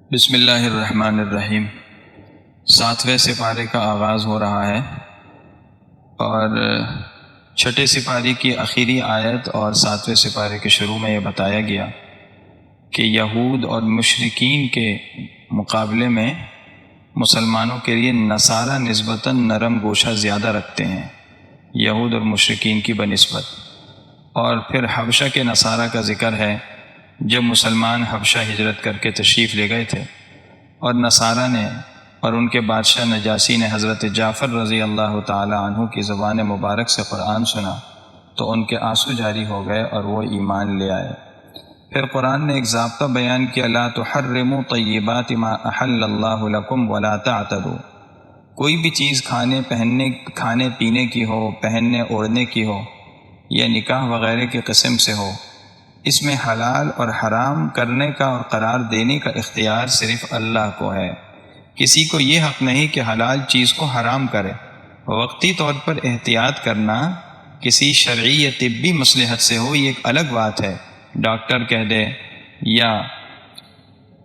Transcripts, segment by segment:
بسم اللہ الرحمن الرحیم۔ 7ویں سپارے کا آغاز ہو رہا ہے اور چھٹے سپارے کی آخری آیت اور 7ویں سپارے کے شروع میں یہ بتایا گیا کہ یہود اور مشرکین کے مقابلے میں مسلمانوں کے لیے نصارہ نسبتاً نرم گوشہ زیادہ رکھتے ہیں، یہود اور مشرکین کی بنسبت۔ اور پھر حبشہ کے نصارہ کا ذکر ہے جب مسلمان حبشہ ہجرت کر کے تشریف لے گئے تھے اور نصارہ نے اور ان کے بادشاہ نجاشی نے حضرت جعفر رضی اللہ تعالی عنہ کی زبان مبارک سے قرآن سنا تو ان کے آنسو جاری ہو گئے اور وہ ایمان لے آئے۔ پھر قرآن نے ایک ضابطہ بیان کیا، لا تحرموا طیبات ما احل اللہ لکم ولا تعتدوا۔ کوئی بھی چیز کھانے پینے کی ہو، پہننے اوڑھنے کی ہو یا نکاح وغیرہ کی قسم سے ہو، اس میں حلال اور حرام کرنے کا اور قرار دینے کا اختیار صرف اللہ کو ہے۔ کسی کو یہ حق نہیں کہ حلال چیز کو حرام کرے۔ وقتی طور پر احتیاط کرنا کسی شرعی یا طبی مصلحت سے ہو، یہ ایک الگ بات ہے، ڈاکٹر کہہ دے یا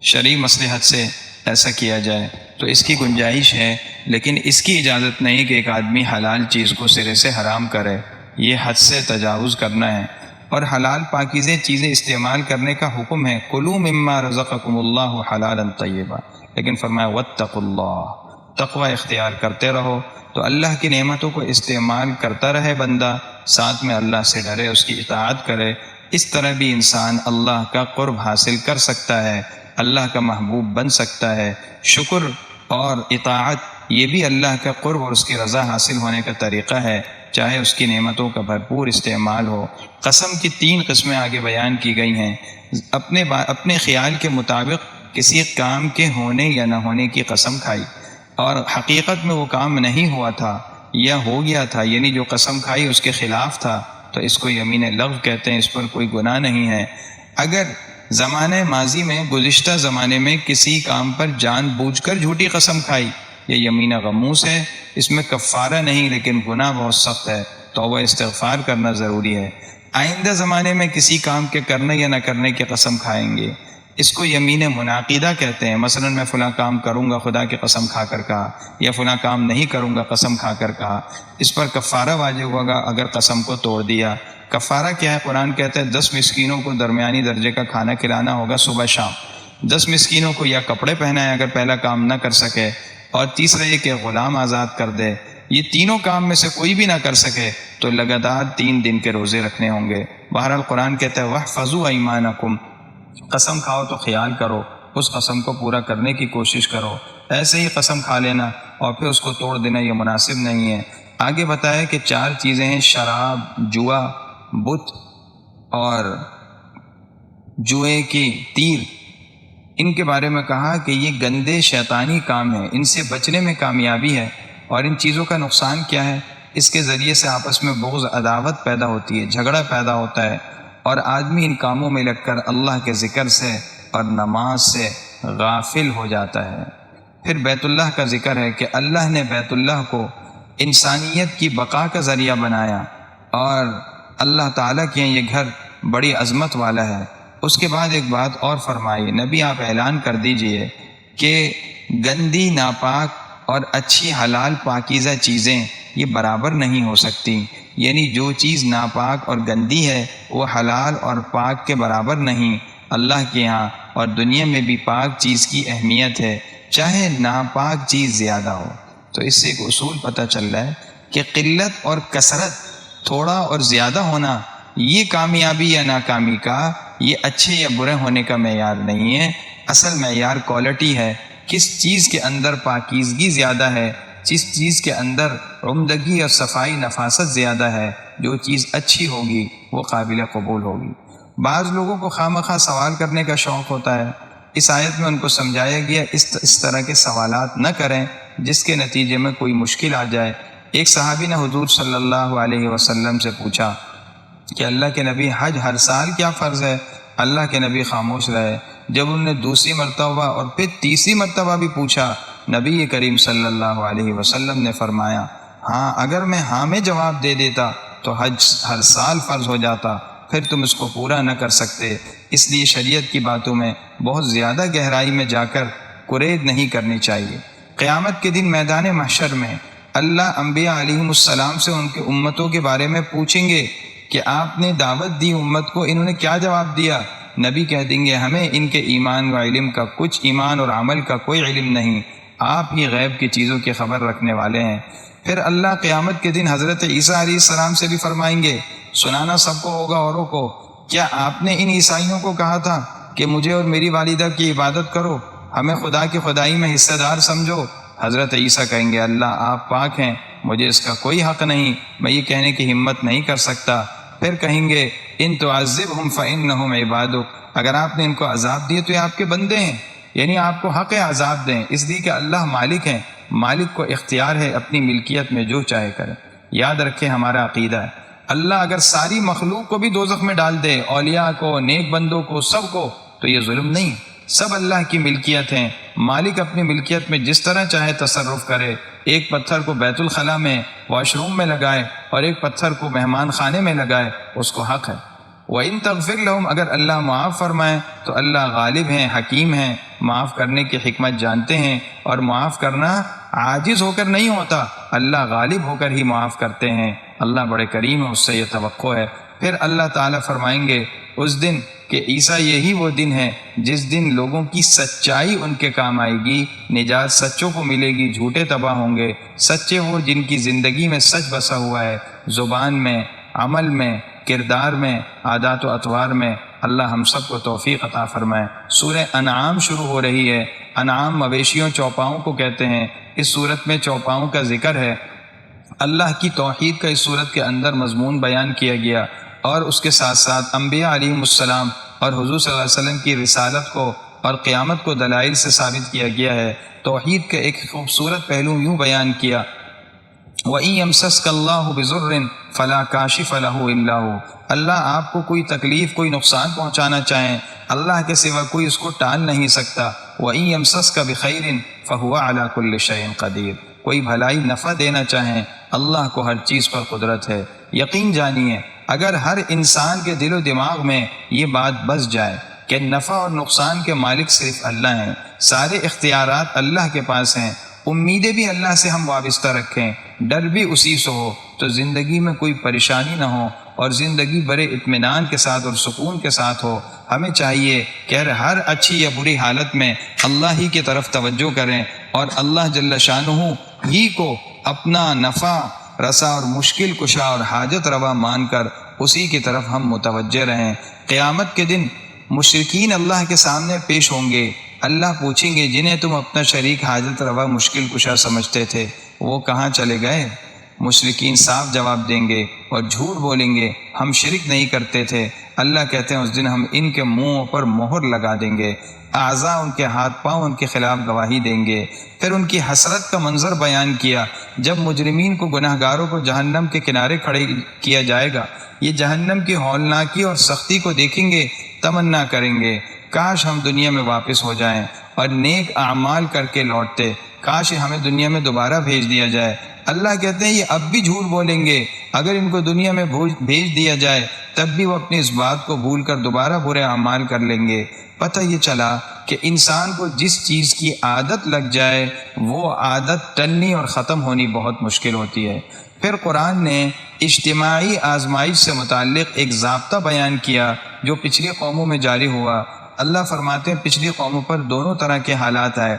شرعی مصلحت سے ایسا کیا جائے تو اس کی گنجائش ہے، لیکن اس کی اجازت نہیں کہ ایک آدمی حلال چیز کو سرے سے حرام کرے، یہ حد سے تجاوز کرنا ہے۔ اور حلال پاکیزہ چیزیں استعمال کرنے کا حکم ہے، کلوا مما رزقکم اللہ حلالا طیبا، لیکن فرمایا واتقوا اللہ، تقوی اختیار کرتے رہو۔ تو اللہ کی نعمتوں کو استعمال کرتا رہے بندہ، ساتھ میں اللہ سے ڈرے، اس کی اطاعت کرے۔ اس طرح بھی انسان اللہ کا قرب حاصل کر سکتا ہے، اللہ کا محبوب بن سکتا ہے۔ شکر اور اطاعت یہ بھی اللہ کا قرب اور اس کی رضا حاصل ہونے کا طریقہ ہے، چاہے اس کی نعمتوں کا بھرپور استعمال ہو۔ قسم کی 3 قسمیں آگے بیان کی گئی ہیں۔ اپنے خیال کے مطابق کسی کام کے ہونے یا نہ ہونے کی قسم کھائی اور حقیقت میں وہ کام نہیں ہوا تھا یا ہو گیا تھا، یعنی جو قسم کھائی اس کے خلاف تھا، تو اس کو یمین لغو کہتے ہیں، اس پر کوئی گناہ نہیں ہے۔ اگر زمانے ماضی میں، گزشتہ زمانے میں کسی کام پر جان بوجھ کر جھوٹی قسم کھائی، یہ یمین غموس ہے، اس میں کفارہ نہیں لیکن گناہ بہت سخت ہے، توبہ استغفار کرنا ضروری ہے۔ آئندہ زمانے میں کسی کام کے کرنے یا نہ کرنے کی قسم کھائیں گے، اس کو یمین منعقدہ کہتے ہیں۔ مثلا میں فلاں کام کروں گا خدا کی قسم کھا کر کہا، یا فلاں کام نہیں کروں گا قسم کھا کر کہا، اس پر کفارہ واجب ہوگا اگر قسم کو توڑ دیا۔ کفارہ کیا ہے؟ قرآن کہتا ہے 10 مسکینوں کو درمیانی درجے کا کھانا کھلانا ہوگا صبح شام۔ 10 مسکینوں کو یا کپڑے پہنائے اگر پہلا کام نہ کر سکے، اور تیسرا یہ کہ غلام آزاد کر دے۔ یہ تینوں کام میں سے کوئی بھی نہ کر سکے تو لگاتار 3 دن کے روزے رکھنے ہوں گے۔ بہرحال قرآن کہتا ہے وَاحْفَظُوا أَيْمَانَكُمْ، قسم کھاؤ تو خیال کرو، اس قسم کو پورا کرنے کی کوشش کرو۔ ایسے ہی قسم کھا لینا اور پھر اس کو توڑ دینا یہ مناسب نہیں ہے۔ آگے بتایا کہ 4 چیزیں ہیں، شراب، جوا، بت اور جوئے کی تیر۔ ان کے بارے میں کہا کہ یہ گندے شیطانی کام ہیں، ان سے بچنے میں کامیابی ہے۔ اور ان چیزوں کا نقصان کیا ہے؟ اس کے ذریعے سے آپس میں بغض، عداوت پیدا ہوتی ہے، جھگڑا پیدا ہوتا ہے، اور آدمی ان کاموں میں لگ کر اللہ کے ذکر سے اور نماز سے غافل ہو جاتا ہے۔ پھر بیت اللہ کا ذکر ہے کہ اللہ نے بیت اللہ کو انسانیت کی بقا کا ذریعہ بنایا، اور اللہ تعالیٰ کے یہ گھر بڑی عظمت والا ہے۔ اس کے بعد ایک بات اور فرمائی، نبی آپ اعلان کر دیجئے کہ گندی، ناپاک اور اچھی حلال پاکیزہ چیزیں یہ برابر نہیں ہو سکتی، یعنی جو چیز ناپاک اور گندی ہے وہ حلال اور پاک کے برابر نہیں۔ اللہ کے یہاں اور دنیا میں بھی پاک چیز کی اہمیت ہے، چاہے ناپاک چیز زیادہ ہو۔ تو اس سے ایک اصول پتہ چل رہا ہے کہ قلت اور کثرت، تھوڑا اور زیادہ ہونا، یہ کامیابی یا ناکامی کا، یہ اچھے یا برے ہونے کا معیار نہیں ہے۔ اصل معیار کوالٹی ہے، کس چیز کے اندر پاکیزگی زیادہ ہے، جس چیز کے اندر عمدگی اور صفائی نفاست زیادہ ہے، جو چیز اچھی ہوگی وہ قابل قبول ہوگی۔ بعض لوگوں کو خواہ سوال کرنے کا شوق ہوتا ہے، اس آیت میں ان کو سمجھایا گیا اس طرح کے سوالات نہ کریں جس کے نتیجے میں کوئی مشکل آ جائے۔ ایک صحابی نے حضور صلی اللہ علیہ وسلم سے پوچھا کہ اللہ کے نبی حج ہر سال کیا فرض ہے؟ اللہ کے نبی خاموش رہے۔ جب انہوں نے دوسری مرتبہ اور پھر تیسری مرتبہ بھی پوچھا، نبی کریم صلی اللہ علیہ وسلم نے فرمایا ہاں، اگر میں ہاں میں جواب دے دیتا تو حج ہر سال فرض ہو جاتا، پھر تم اس کو پورا نہ کر سکتے۔ اس لیے شریعت کی باتوں میں بہت زیادہ گہرائی میں جا کر قرید نہیں کرنی چاہیے۔ قیامت کے دن میدان محشر میں اللہ انبیاء علیہم السلام سے ان کے امتوں کے بارے میں پوچھیں گے کہ آپ نے دعوت دی امت کو، انہوں نے کیا جواب دیا؟ نبی کہہ دیں گے ہمیں ان کے ایمان و علم کا کچھ، ایمان اور عمل کا کوئی علم نہیں، آپ ہی غیب کی چیزوں کی خبر رکھنے والے ہیں۔ پھر اللہ قیامت کے دن حضرت عیسیٰ علیہ السلام سے بھی فرمائیں گے، سنانا سب کو ہوگا اوروں کو، کیا آپ نے ان عیسائیوں کو کہا تھا کہ مجھے اور میری والدہ کی عبادت کرو، ہمیں خدا کی خدائی میں حصہ دار سمجھو؟ حضرت عیسیٰ کہیں گے اللہ آپ پاک ہیں، مجھے اس کا کوئی حق نہیں، میں یہ کہنے کی ہمت نہیں کر سکتا۔ پھر کہیں گے ان تعذبہم فإنہم عبادک، اگر آپ نے ان کو عذاب دیے تو یہ آپ کے بندے ہیں، یعنی آپ کو حق عذاب دیں، اس لیے کہ اللہ مالک ہیں، مالک کو اختیار ہے اپنی ملکیت میں جو چاہے کرے۔ یاد رکھیں ہمارا عقیدہ ہے اللہ اگر ساری مخلوق کو بھی دوزخ میں ڈال دے، اولیاء کو، نیک بندوں کو، سب کو، تو یہ ظلم نہیں، سب اللہ کی ملکیت ہیں۔ مالک اپنی ملکیت میں جس طرح چاہے تصرف کرے، ایک پتھر کو بیت الخلاء میں واش روم میں لگائے اور ایک پتھر کو مہمان خانے میں لگائے، اس کو حق ہے۔ وَإِن تَغْفِرْ لَهُمْ، اگر اللہ معاف فرمائے تو اللہ غالب ہیں، حکیم ہیں، معاف کرنے کی حکمت جانتے ہیں، اور معاف کرنا عاجز ہو کر نہیں ہوتا، اللہ غالب ہو کر ہی معاف کرتے ہیں، اللہ بڑے کریم ہے، اس سے یہ توقع ہے۔ پھر اللہ تعالیٰ فرمائیں گے اس دن کہ عیسیٰ یہی وہ دن ہے جس دن لوگوں کی سچائی ان کے کام آئے گی، نجات سچوں کو ملے گی، جھوٹے تباہ ہوں گے۔ سچے وہ جن کی زندگی میں سچ بسا ہوا ہے، زبان میں، عمل میں، کردار میں، عادات و اطوار میں۔ اللہ ہم سب کو توفیق عطا فرمائے۔ سورہ انعام شروع ہو رہی ہے۔ انعام مویشیوں چوپاؤں کو کہتے ہیں۔ اس صورت میں چوپاؤں کا ذکر ہے، اللہ کی توحید کا اس صورت کے اندر مضمون بیان کیا گیا، اور اس کے ساتھ ساتھ انبیاء علیہم السلام اور حضور صلی اللہ علیہ وسلم کی رسالت کو اور قیامت کو دلائل سے ثابت کیا گیا ہے۔ توحید کا ایک خوبصورت پہلو یوں بیان کیا، وَإِن يَمْسَسْكَ اللَّهُ بِضُرٍّ فَلَا كَاشِفَ لَهُ إِلَّا هُوَ، اللہ آپ کو کوئی تکلیف، کوئی نقصان پہنچانا چاہیں، اللہ کے سوا کوئی اس کو ٹال نہیں سکتا۔ وَإِن يَمْسَسْكَ بِخَيْرٍ فَهُوَ عَلَى كُلِّ شَيْءٍ قَدِيرٌ، کوئی بھلائی نفع دینا چاہیں، اللہ کو ہر چیز پر قدرت ہے۔ یقین جانیے اگر ہر انسان کے دل و دماغ میں یہ بات بس جائے کہ نفع اور نقصان کے مالک صرف اللہ ہیں، سارے اختیارات اللہ کے پاس ہیں، امیدیں بھی اللہ سے ہم وابستہ رکھیں، ڈر بھی اسی سے ہو، تو زندگی میں کوئی پریشانی نہ ہو اور زندگی بڑے اطمینان کے ساتھ اور سکون کے ساتھ ہو۔ ہمیں چاہیے کہ ہر اچھی یا بری حالت میں اللہ ہی کی طرف توجہ کریں اور اللہ جل شانہ ہی کو اپنا نفع رسا اور مشکل کشا اور حاجت روا مان کر اسی کی طرف ہم متوجہ رہیں۔ قیامت کے دن مشرکین اللہ کے سامنے پیش ہوں گے، اللہ پوچھیں گے جنہیں تم اپنا شریک حاجت روا مشکل کشا سمجھتے تھے وہ کہاں چلے گئے؟ مشرکین صاف جواب دیں گے اور جھوٹ بولیں گے، ہم شرک نہیں کرتے تھے۔ اللہ کہتے ہیں اس دن ہم ان کے منہوں پر مہر لگا دیں گے، اعضاء ان کے ہاتھ پاؤں ان کے خلاف گواہی دیں گے۔ پھر ان کی حسرت کا منظر بیان کیا، جب مجرمین کو، گناہ گاروں کو جہنم کے کنارے کھڑے کیا جائے گا، یہ جہنم کی ہولناکی اور سختی کو دیکھیں گے، تمنا کریں گے کاش ہم دنیا میں واپس ہو جائیں اور نیک اعمال کر کے لوٹتے، کاش ہمیں دنیا میں دوبارہ بھیج دیا جائے۔ اللہ کہتے ہیں یہ اب بھی جھوٹ بولیں گے، اگر ان کو دنیا میں بھیج دیا جائے تب بھی وہ اپنی اس بات کو بھول کر دوبارہ برے اعمال کر لیں گے۔ پتہ یہ چلا کہ انسان کو جس چیز کی عادت لگ جائے وہ عادت ٹلنی اور ختم ہونی بہت مشکل ہوتی ہے۔ پھر قرآن نے اجتماعی آزمائش سے متعلق ایک ضابطہ بیان کیا جو پچھلی قوموں میں جاری ہوا۔ اللہ فرماتے ہیں پچھلی قوموں پر دونوں طرح کے حالات آئے۔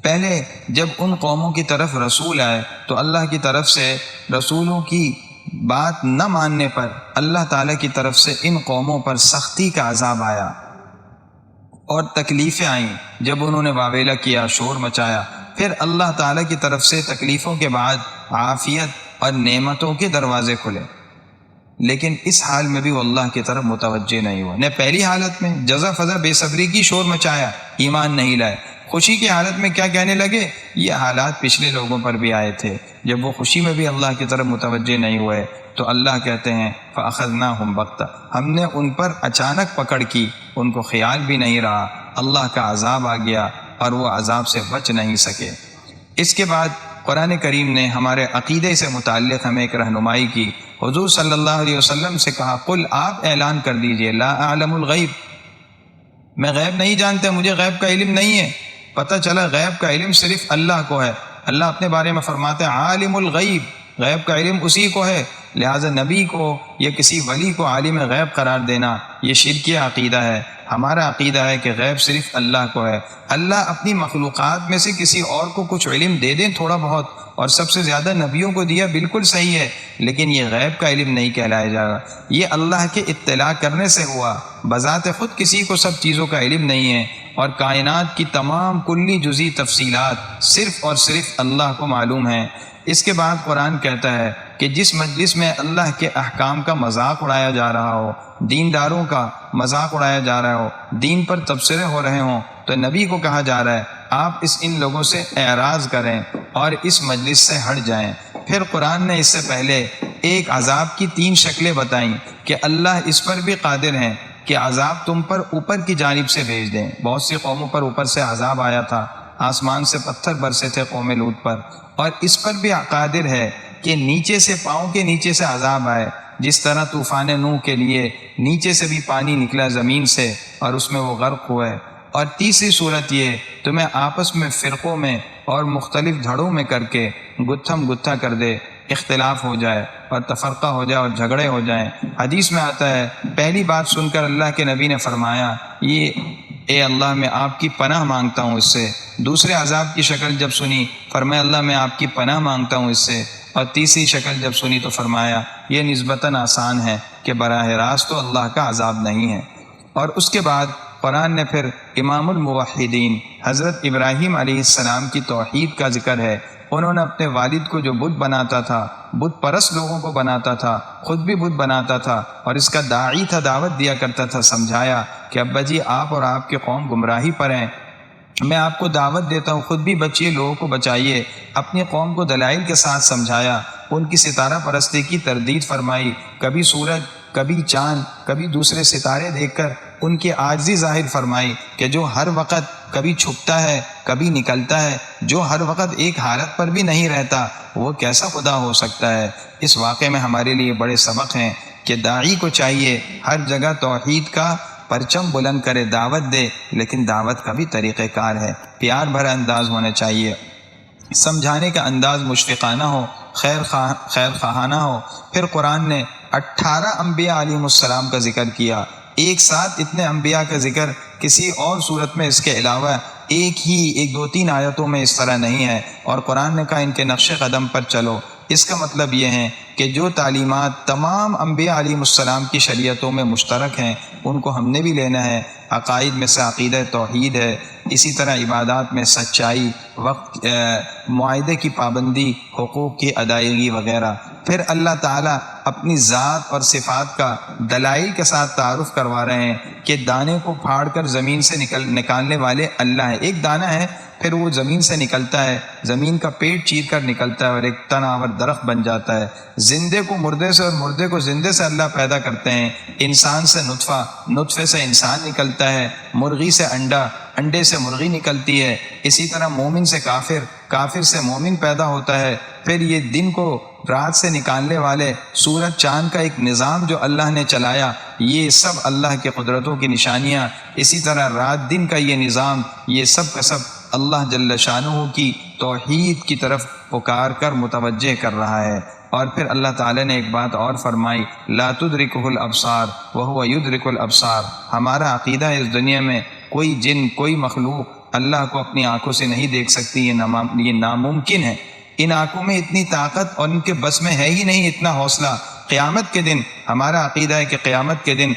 پہلے جب ان قوموں کی طرف رسول آئے تو اللہ کی طرف سے رسولوں کی بات نہ ماننے پر اللہ تعالیٰ کی طرف سے ان قوموں پر سختی کا عذاب آیا اور تکلیفیں آئیں جب انہوں نے واویلا کیا، شور مچایا۔ پھر اللہ تعالیٰ کی طرف سے تکلیفوں کے بعد عافیت اور نعمتوں کے دروازے کھلے، لیکن اس حال میں بھی وہ اللہ کی طرف متوجہ نہیں ہوا۔ نے پہلی حالت میں جزا فضا بے صبری کی، شور مچایا، ایمان نہیں لائے۔ خوشی کی حالت میں کیا کہنے لگے؟ یہ حالات پچھلے لوگوں پر بھی آئے تھے، جب وہ خوشی میں بھی اللہ کی طرف متوجہ نہیں ہوئے تو اللہ کہتے ہیں فَأَخَذْنَاهُمْ بَغْتَةً، ہم نے ان پر اچانک پکڑ کی، ان کو خیال بھی نہیں رہا، اللہ کا عذاب آ گیا اور وہ عذاب سے بچ نہیں سکے۔ اس کے بعد قرآن کریم نے ہمارے عقیدے سے متعلق ہمیں ایک رہنمائی کی۔ حضور صلی اللہ علیہ وسلم سے کہا قل آپ اعلان کر دیجئے لا اعلم الغیب، میں غیب نہیں جانتا، مجھے غیب کا علم نہیں ہے۔ پتہ چلا غیب کا علم صرف اللہ کو ہے۔ اللہ اپنے بارے میں فرماتے ہیں عالم الغیب، غیب کا علم اسی کو ہے، لہٰذا نبی کو یا کسی ولی کو عالم غیب قرار دینا یہ شرکی عقیدہ ہے۔ ہمارا عقیدہ ہے کہ غیب صرف اللہ کو ہے۔ اللہ اپنی مخلوقات میں سے کسی اور کو کچھ علم دے دیں تھوڑا بہت، اور سب سے زیادہ نبیوں کو دیا، بالکل صحیح ہے، لیکن یہ غیب کا علم نہیں کہلایا جائے گا۔ یہ اللہ کے اطلاع کرنے سے ہوا، بذات خود کسی کو سب چیزوں کا علم نہیں ہے، اور کائنات کی تمام کلی جزی تفصیلات صرف اور صرف اللہ کو معلوم ہیں۔ اس کے بعد قرآن کہتا ہے کہ جس مجلس میں اللہ کے احکام کا مذاق اڑایا جا رہا ہو، دینداروں کا مذاق اڑایا جا رہا ہو، دین پر تبصرے ہو رہے ہوں، تو نبی کو کہا جا رہا ہے آپ ان لوگوں سے اعراض کریں اور اس مجلس سے ہٹ جائیں۔ پھر قرآن نے اس سے پہلے ایک عذاب کی 3 شکلیں بتائیں کہ اللہ اس پر بھی قادر ہیں کہ عذاب تم پر اوپر کی جانب سے بھیج دیں۔ بہت سی قوموں پر اوپر سے عذاب آیا تھا، آسمان سے پتھر برسے تھے قوم لوط پر، اور اس پر بھی قادر ہے کہ نیچے سے، پاؤں کے نیچے سے عذاب آئے، جس طرح طوفان نوح کے لیے نیچے سے بھی پانی نکلا زمین سے اور اس میں وہ غرق ہوئے۔ اور تیسری صورت یہ تمہیں آپس میں فرقوں میں اور مختلف دھڑوں میں کر کے گتھم گتھا کر دے، اختلاف ہو جائے اور تفرقہ ہو جائے اور جھگڑے ہو جائیں۔ حدیث میں آتا ہے پہلی بات سن کر اللہ کے نبی نے فرمایا یہ اے اللہ میں آپ کی پناہ مانگتا ہوں اس سے۔ دوسرے عذاب کی شکل جب سنی فرمایا اللہ میں آپ کی پناہ مانگتا ہوں اس سے۔ اور تیسری شکل جب سنی تو فرمایا یہ نسبتاً آسان ہے کہ براہ راست تو اللہ کا عذاب نہیں ہے۔ اور اس کے بعد قرآن نے پھر امام الموحدین حضرت ابراہیم علیہ السلام کی توحید کا ذکر ہے۔ انہوں نے اپنے والد کو جو بت بناتا تھا، بت پرست لوگوں کو بناتا تھا، خود بھی بت بناتا تھا اور اس کا داعی تھا، دعوت دیا کرتا تھا، سمجھایا کہ ابا جی آپ اور آپ کی قوم گمراہی پر ہیں، میں آپ کو دعوت دیتا ہوں، خود بھی بچیے، لوگوں کو بچائیے۔ اپنی قوم کو دلائل کے ساتھ سمجھایا، ان کی ستارہ پرستی کی تردید فرمائی، کبھی سورج، کبھی چاند، کبھی دوسرے ستارے دیکھ کر ان کی عاجزی ظاہر فرمائی کہ جو ہر وقت کبھی چھپتا ہے کبھی نکلتا ہے، جو ہر وقت ایک حالت پر بھی نہیں رہتا، وہ کیسا خدا ہو سکتا ہے۔ اس واقعے میں ہمارے لیے بڑے سبق ہیں کہ داعی کو چاہیے ہر جگہ توحید کا پرچم بلند کرے، دعوت دے، لیکن دعوت کا بھی طریقہ کار ہے، پیار بھرا انداز ہونا چاہیے، سمجھانے کا انداز مشفقانہ ہو، خیر خواہانہ ہو۔ پھر قرآن نے 18 انبیاء علیہ السلام کا ذکر کیا۔ ایک ساتھ اتنے انبیاء کا ذکر کسی اور صورت میں اس کے علاوہ ایک دو تین آیتوں میں اس طرح نہیں ہے، اور قرآن نے کہا ان کے نقش قدم پر چلو۔ اس کا مطلب یہ ہے کہ جو تعلیمات تمام انبیاء علیہ السلام کی شریعتوں میں مشترک ہیں ان کو ہم نے بھی لینا ہے۔ عقائد میں سے عقیدہ توحید ہے، اسی طرح عبادات میں سچائی، وقت، معاہدے کی پابندی، حقوق کی ادائیگی وغیرہ۔ پھر اللہ تعالیٰ اپنی ذات اور صفات کا دلائل کے ساتھ تعارف کروا رہے ہیں کہ دانے کو پھاڑ کر زمین سے نکالنے والے اللہ ہیں۔ ایک دانہ ہے، پھر وہ زمین سے نکلتا ہے، زمین کا پیٹ چیر کر نکلتا ہے اور ایک تناور درخت بن جاتا ہے۔ زندے کو مردے سے اور مردے کو زندے سے اللہ پیدا کرتے ہیں۔ انسان سے نطفہ، نطفے سے انسان نکلتا ہے، مرغی سے انڈا، انڈے سے مرغی نکلتی ہے۔ اسی طرح مومن سے کافر، کافر سے مومن پیدا ہوتا ہے۔ پھر یہ دن کو رات سے نکالنے والے سورج چاند کا ایک نظام جو اللہ نے چلایا، یہ سب اللہ کی قدرتوں کی نشانیاں۔ اسی طرح رات دن کا یہ نظام، یہ سب کا سب اللہ جل شانہ کی توحید کی طرف پکار کر متوجہ کر رہا ہے۔ اور پھر اللہ تعالیٰ نے ایک بات اور فرمائی، لا تدرکہ الابصار وہو یدرک الابصار۔ ہمارا عقیدہ ہے اس دنیا میں کوئی جن، کوئی مخلوق اللہ کو اپنی آنکھوں سے نہیں دیکھ سکتی، یہ ناممکن ہے۔ ان آنکھوں میں اتنی طاقت اور ان کے بس میں ہے ہی نہیں اتنا حوصلہ۔ قیامت کے دن ہمارا عقیدہ ہے کہ قیامت کے دن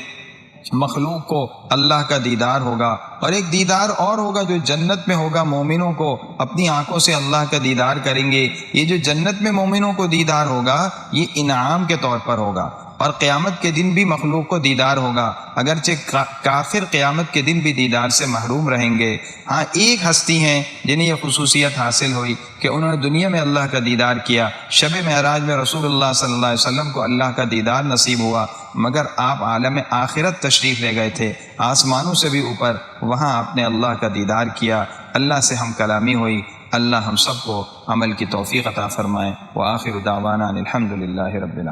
مخلوق کو اللہ کا دیدار ہوگا، اور ایک دیدار اور ہوگا جو جنت میں ہوگا، مومنوں کو اپنی آنکھوں سے اللہ کا دیدار کریں گے۔ یہ جو جنت میں مومنوں کو دیدار ہوگا یہ انعام کے طور پر ہوگا، اور قیامت کے دن بھی مخلوق کو دیدار ہوگا، اگرچہ کافر قیامت کے دن بھی دیدار سے محروم رہیں گے۔ ہاں ایک ہستی ہیں جنہیں یہ خصوصیت حاصل ہوئی کہ انہوں نے دنیا میں اللہ کا دیدار کیا، شب معراج میں رسول اللہ صلی اللہ علیہ وسلم کو اللہ کا دیدار نصیب ہوا، مگر آپ عالم آخرت تشریف لے گئے تھے، آسمانوں سے بھی اوپر، وہاں آپ نے اللہ کا دیدار کیا، اللہ سے ہم کلامی ہوئی۔ اللہ ہم سب کو عمل کی توفیق عطا فرمائے۔ وآخر دعوانا الحمد للہ رب العالمین۔